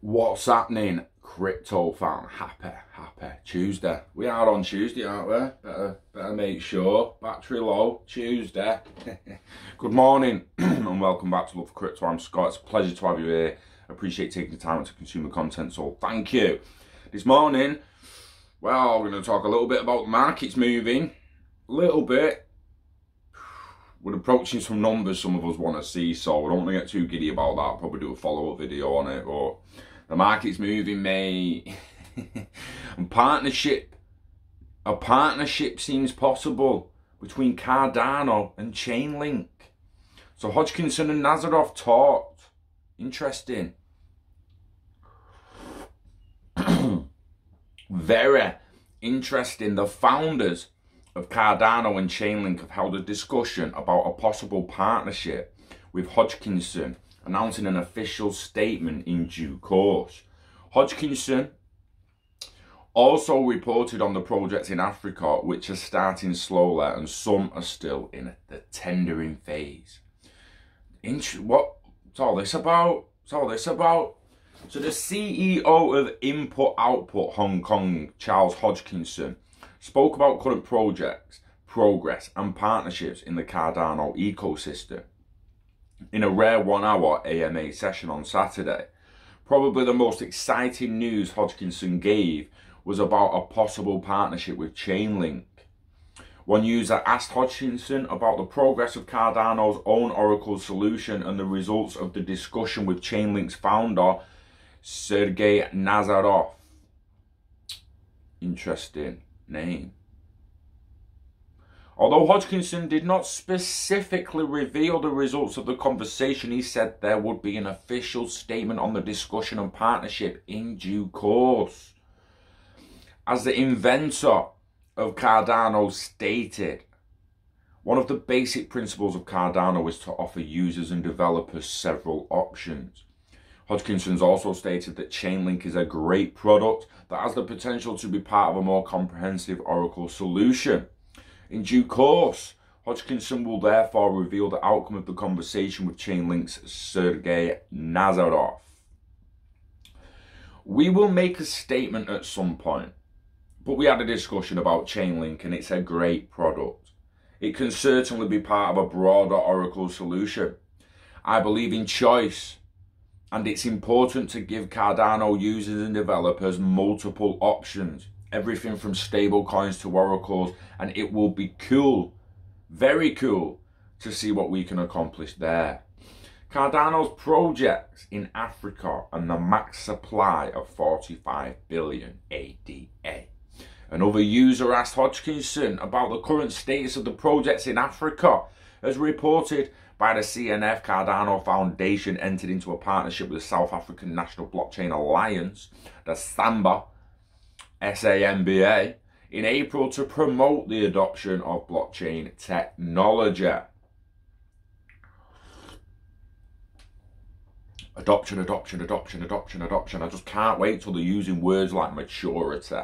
What's happening, crypto fan? Happy Tuesday. We are on Tuesday, aren't we? Better make sure. Battery low, Tuesday. Good morning and welcome back to Love for Crypto. I'm Scott. It's a pleasure to have you here. I appreciate taking the time to consume the content, so thank you. This morning, well, we're going to talk a little bit about the markets moving. A little bit. We're approaching some numbers some of us want to see, so I don't want to get too giddy about that. I'll probably do a follow-up video on it, but the market's moving, mate. And a partnership seems possible between Cardano and Chainlink. So Hoskinson and Nazarov talked. Interesting. Very interesting. The founders of Cardano and Chainlink have held a discussion about a possible partnership with Hoskinson, announcing an official statement in due course. Hoskinson also reported on the projects in Africa, which are starting slowly and some are still in the tendering phase. What's all this about? So the CEO of Input Output Hong Kong, Charles Hoskinson, spoke about current projects, progress and partnerships in the Cardano ecosystem in a rare 1-hour AMA session on Saturday. Probably the most exciting news Hoskinson gave was about a possible partnership with Chainlink. One user asked Hoskinson about the progress of Cardano's own Oracle solution and the results of the discussion with Chainlink's founder, Sergey Nazarov. Interesting name. Although Hoskinson did not specifically reveal the results of the conversation, he said there would be an official statement on the discussion and partnership in due course. As the inventor of Cardano stated, one of the basic principles of Cardano is to offer users and developers several options. Hoskinson also stated that Chainlink is a great product that has the potential to be part of a more comprehensive Oracle solution. In due course, Hoskinson will therefore reveal the outcome of the conversation with Chainlink's Sergey Nazarov. We will make a statement at some point, but we had a discussion about Chainlink and it's a great product. It can certainly be part of a broader Oracle solution. I believe in choice, and it's important to give Cardano users and developers multiple options. Everything from stable coins to oracles, and it will be cool, very cool, to see what we can accomplish there. Cardano's projects in Africa and the max supply of 45 billion ADA. Another user asked Hoskinson about the current status of the projects in Africa. As reported by the CNF, Cardano Foundation entered into a partnership with the South African National Blockchain Alliance, the SAMBA, SAMBA, in April to promote the adoption of blockchain technology. Adoption. I just can't wait till they're using words like maturity.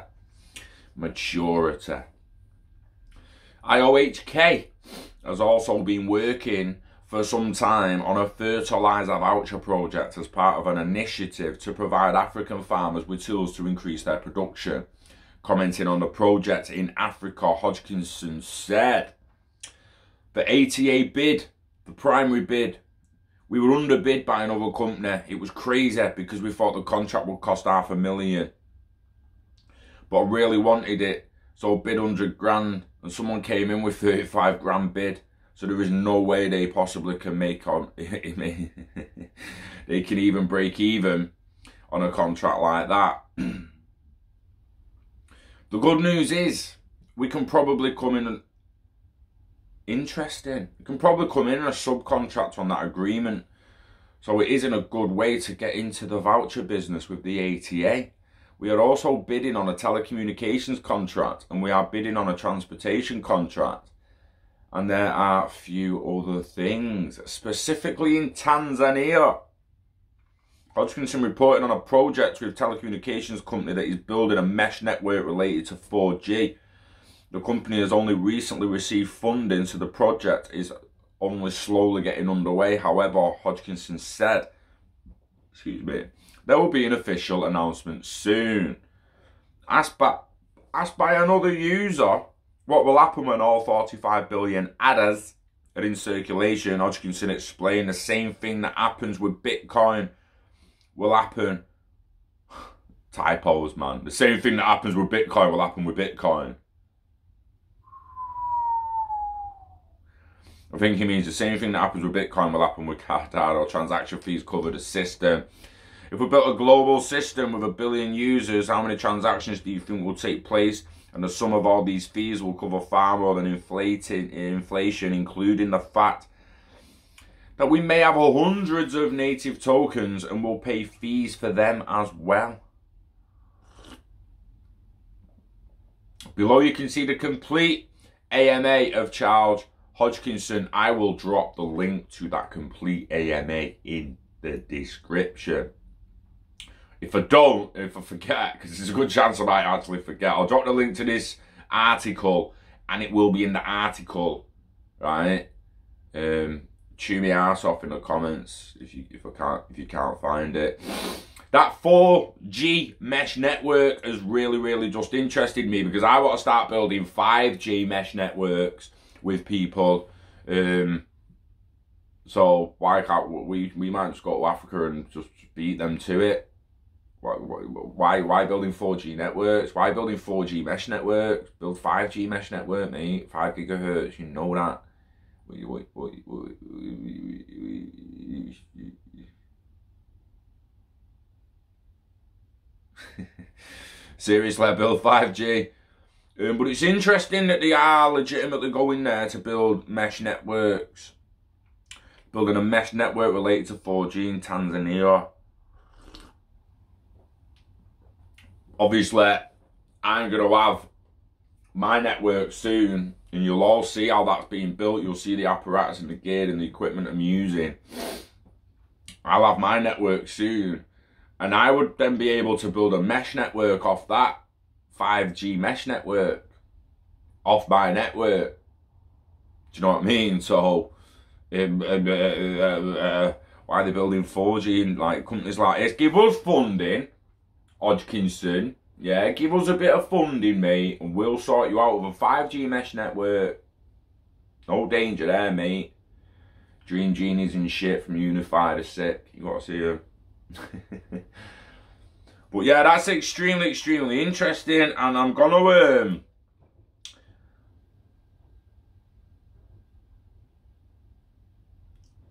IOHK has also been working for some time on a fertilizer voucher project as part of an initiative to provide African farmers with tools to increase their production. Commenting on the project in Africa, Hoskinson said, the ATA bid, the primary bid, we were underbid by another company. It was crazy because we thought the contract would cost $500,000. But I really wanted it, so I bid 100 grand and someone came in with 35 grand bid. So there is no way they possibly can make on they can even break even on a contract like that. The good news is we can probably come in interesting. We can probably come in a subcontract on that agreement. So it isn't a good way to get into the voucher business with the ATA. We are also bidding on a telecommunications contract and we are bidding on a transportation contract. And there are a few other things, specifically in Tanzania. Hoskinson reported on a project with a telecommunications company that is building a mesh network related to 4G. The company has only recently received funding, so the project is only slowly getting underway. However, Hoskinson said excuse me, there will be an official announcement soon. Asked by another user what will happen when all 45 billion adders are in circulation, Hoskinson explained the same thing that happens with Bitcoin will happen. Typos, man. The same thing that happens with Bitcoin will happen with Bitcoin. I think he means the same thing that happens with Bitcoin will happen with Cardano. Transaction fees cover the system. If we built a global system with 1 billion users, how many transactions do you think will take place? And the sum of all these fees will cover far more than inflation, including the fact that we may have hundreds of native tokens and will pay fees for them as well. Below you can see the complete AMA of Charles Hoskinson. I will drop the link to that complete AMA in the description. If I forget, because there's a good chance I might actually forget, I'll drop the link to this article, and it will be in the article, right? Chew me ass off in the comments if you can't find it. That 4G mesh network has really just interested me, because I want to start building 5G mesh networks with people. So why can't we might just go to Africa and just beat them to it? Why building 4G networks? Why building 4G mesh networks? Build 5G mesh network, mate. 5 gigahertz, you know that. Seriously, build 5G. But it's interesting that they are legitimately going there to build mesh networks. Building a mesh network related to 4G in Tanzania. Obviously, I'm going to have my network soon, and you'll all see how that's being built. You'll see the apparatus and the gear and the equipment I'm using. I'll have my network soon, and I would then be able to build a mesh network off that 5G mesh network, off my network. Do you know what I mean? So, why are they building 4G and like companies like this? Give us funding, Hoskinson. Yeah, give us a bit of funding, mate, and we'll sort you out with a 5G mesh network. No danger there, mate. Dream genies and shit from Unified are sick. You gotta see them. But yeah, that's extremely interesting, and I'm gonna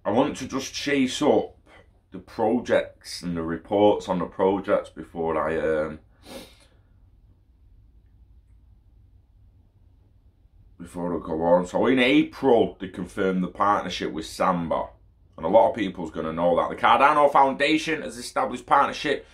I want to just chase up the projects and the reports on the projects before I go on. So in April, they confirmed the partnership with Samba, and a lot of people's going to know that. The Cardano Foundation has established partnership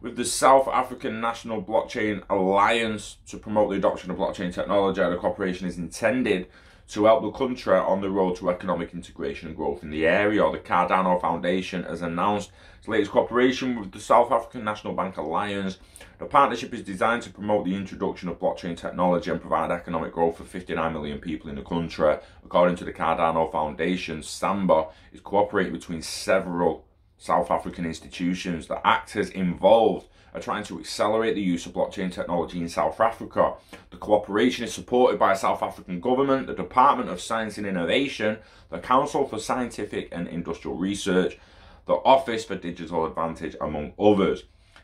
with the South African National Blockchain Alliance to promote the adoption of blockchain technology. The cooperation is intended to help the country on the road to economic integration and growth in the area. The Cardano Foundation has announced its latest cooperation with the South African National Bank Alliance. The partnership is designed to promote the introduction of blockchain technology and provide economic growth for 59 million people in the country. According to the Cardano Foundation, Samba is cooperating between several South African institutions. The actors involved are trying to accelerate the use of blockchain technology in South Africa. The cooperation is supported by the South African government, the Department of Science and Innovation, the Council for Scientific and Industrial Research, the Office for Digital Advantage, among others.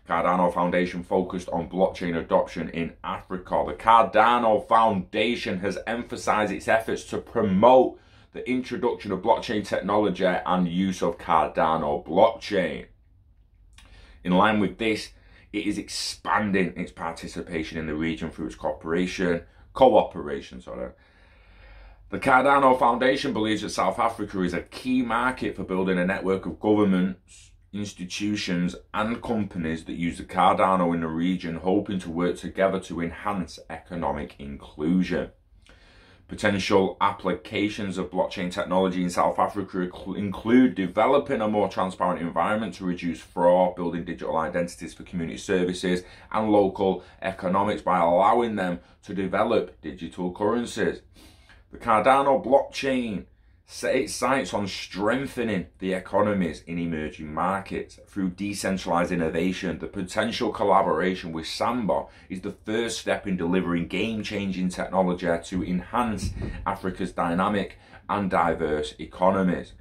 Cardano Foundation focused on blockchain adoption in Africa. The Cardano Foundation has emphasized its efforts to promote the introduction of blockchain technology and use of Cardano blockchain. In line with this, it is expanding its participation in the region through its cooperation. The Cardano Foundation believes that South Africa is a key market for building a network of governments, institutions and companies that use the Cardano in the region, hoping to work together to enhance economic inclusion. Potential applications of blockchain technology in South Africa include developing a more transparent environment to reduce fraud, building digital identities for community services and local economics by allowing them to develop digital currencies. The Cardano blockchain set its sights on strengthening the economies in emerging markets through decentralized innovation. The potential collaboration with Samba is the first step in delivering game-changing technology to enhance Africa's dynamic and diverse economies.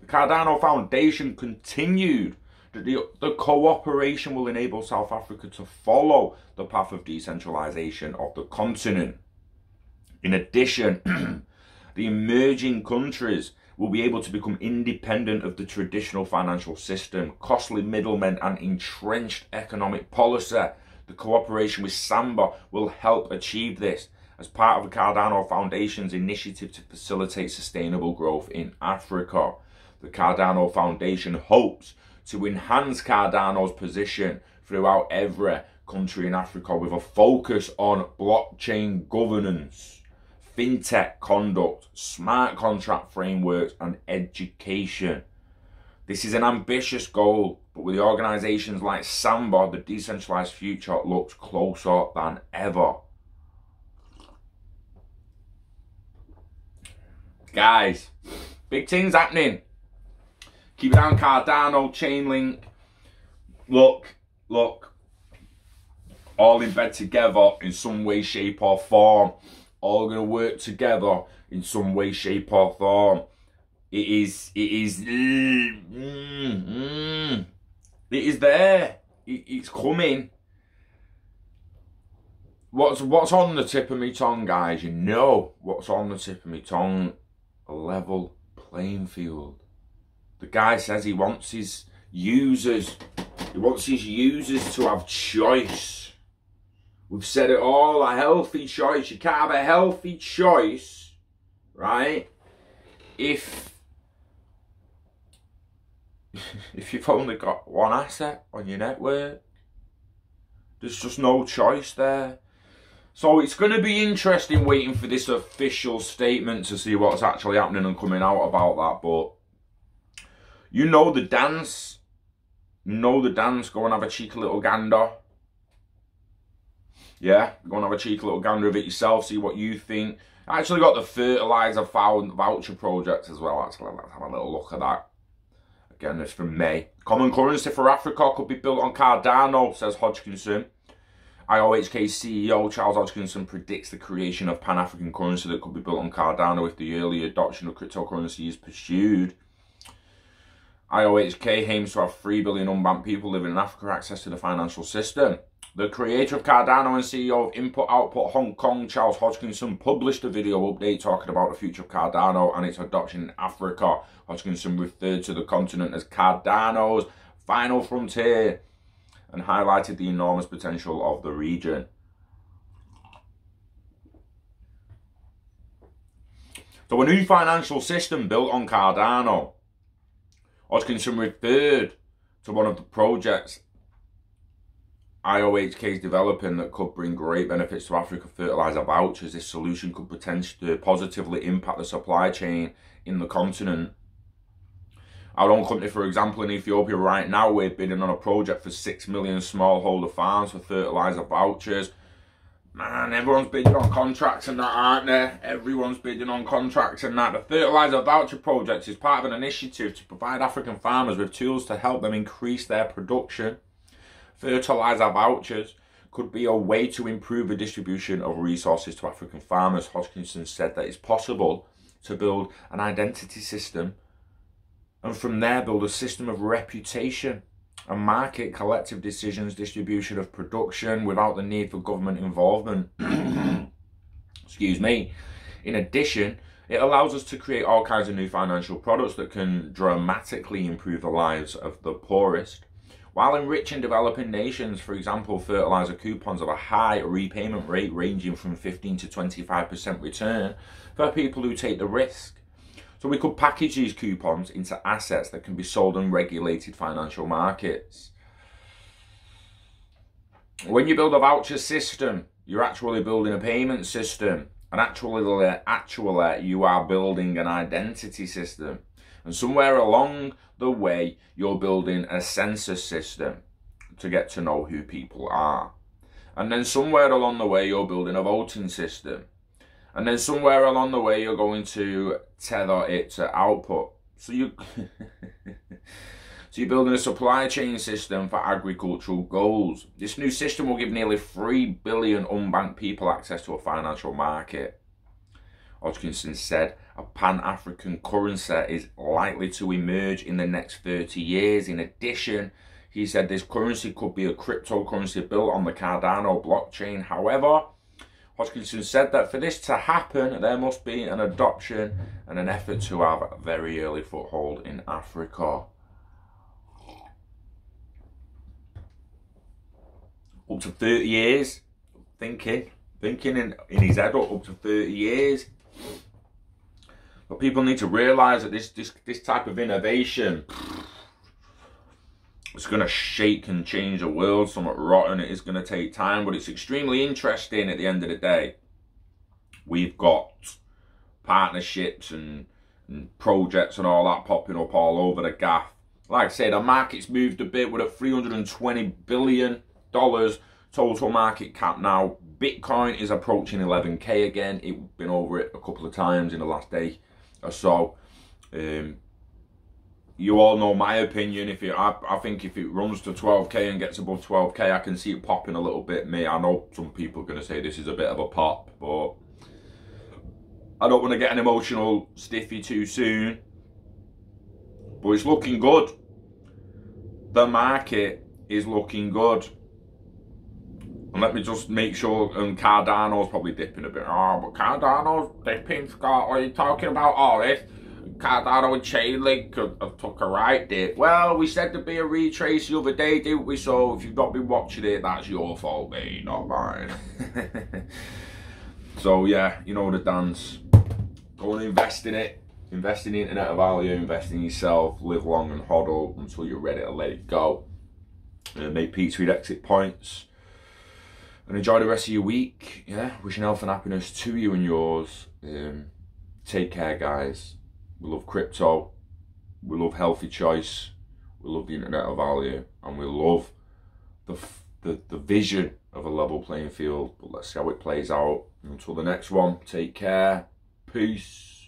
The Cardano Foundation continued that the cooperation will enable South Africa to follow the path of decentralization of the continent. In addition, the emerging countries will be able to become independent of the traditional financial system, costly middlemen and entrenched economic policy. The cooperation with Samba will help achieve this as part of the Cardano Foundation's initiative to facilitate sustainable growth in Africa. The Cardano Foundation hopes to enhance Cardano's position throughout every country in Africa with a focus on blockchain governance, fintech conduct, smart contract frameworks and education. This is an ambitious goal, but with organisations like Samba, the decentralised future looks closer than ever. Guys, big things happening. Keep it on Cardano, Chainlink. Look, all in bed together in some way, shape or form. All going to work together in some way, shape or form. It is there. It's coming. What's on the tip of my tongue, guys? You know what's on the tip of my tongue? A level playing field. The guy says he wants his users to have choice. We've said it all, a healthy choice. You can't have a healthy choice, right? If you've only got one asset on your network, there's just no choice there. So it's going to be interesting waiting for this official statement to see what's actually happening and coming out about that. But you know the dance. You know the dance. Go and have a cheeky little gander. Yeah, go and have a cheeky little gander of it yourself. See what you think. I actually got the fertilizer voucher project as well. Actually, let's have a little look at that. Again, it's from May. Common currency for Africa could be built on Cardano, says Hoskinson. IOHK CEO Charles Hoskinson predicts the creation of Pan-African currency that could be built on Cardano if the early adoption of cryptocurrency is pursued. IOHK aims to have 3 billion unbanked people living in Africa access to the financial system. The creator of Cardano and CEO of Input Output Hong Kong, Charles Hoskinson, published a video update talking about the future of Cardano and its adoption in Africa. Hoskinson referred to the continent as Cardano's final frontier and highlighted the enormous potential of the region. So a new financial system built on Cardano. Hoskinson referred to one of the projects IOHK is developing that could bring great benefits to Africa, fertilizer vouchers. This solution could potentially positively impact the supply chain in the continent. Our own company, for example, in Ethiopia right now, we're bidding on a project for 6 million smallholder farms for fertilizer vouchers. Man, everyone's bidding on contracts and that, aren't they? Everyone's bidding on contracts and that. The fertilizer voucher project is part of an initiative to provide African farmers with tools to help them increase their production. Fertilizer vouchers could be a way to improve the distribution of resources to African farmers. Hoskinson said that it's possible to build an identity system and from there build a system of reputation and market collective decisions, distribution of production without the need for government involvement. Excuse me. In addition, it allows us to create all kinds of new financial products that can dramatically improve the lives of the poorest, while enriching developing nations. For example, fertilizer coupons have a high repayment rate ranging from 15 to 25% return for people who take the risk. So we could package these coupons into assets that can be sold in regulated financial markets. When you build a voucher system, you're actually building a payment system. And actually you are building an identity system. And somewhere along the way, you're building a census system to get to know who people are. And then somewhere along the way, you're building a voting system. And then somewhere along the way, you're going to tether it to output. So you're building a supply chain system for agricultural goals. This new system will give nearly 3 billion unbanked people access to a financial market. Hoskinson said a pan-African currency is likely to emerge in the next 30 years. In addition, he said this currency could be a cryptocurrency built on the Cardano blockchain. However, Hoskinson said that for this to happen, there must be an adoption and an effort to have a very early foothold in Africa. Up to 30 years, thinking in his head up to 30 years. But people need to realise that this type of innovation is going to shake and change the world. Somewhat rotten. It is going to take time, but it's extremely interesting at the end of the day. We've got partnerships and projects and all that popping up all over the gaff. Like I said, the market's moved a bit. We're at $320 billion total market cap now. Bitcoin is approaching 11k again. It's been over it a couple of times in the last day or so. You all know my opinion. I think if it runs to 12k and gets above 12k, I can see it popping a little bit. I know some people are going to say this is a bit of a pop, but I don't want to get an emotional stiffy too soon. But it's looking good. The market is looking good. And let me just make sure, Cardano's probably dipping a bit. Oh, but Cardano's dipping, Scott. What are you talking about all this? Cardano and Chainlink took a right dip. Well, we said there'd be a retrace the other day, didn't we? So if you've not been watching it, that's your fault, mate, not mine. So yeah, you know the dance. Go and invest in it. Invest in the internet of value. Invest in yourself. Live long and hodl until you're ready to let it go. Make peace with exit points. And enjoy the rest of your week. Yeah, wishing health and happiness to you and yours. Take care, guys. We love crypto. We love healthy choice. We love the internet of value, and we love the vision of a level playing field. But let's see how it plays out. Until the next one, take care. Peace.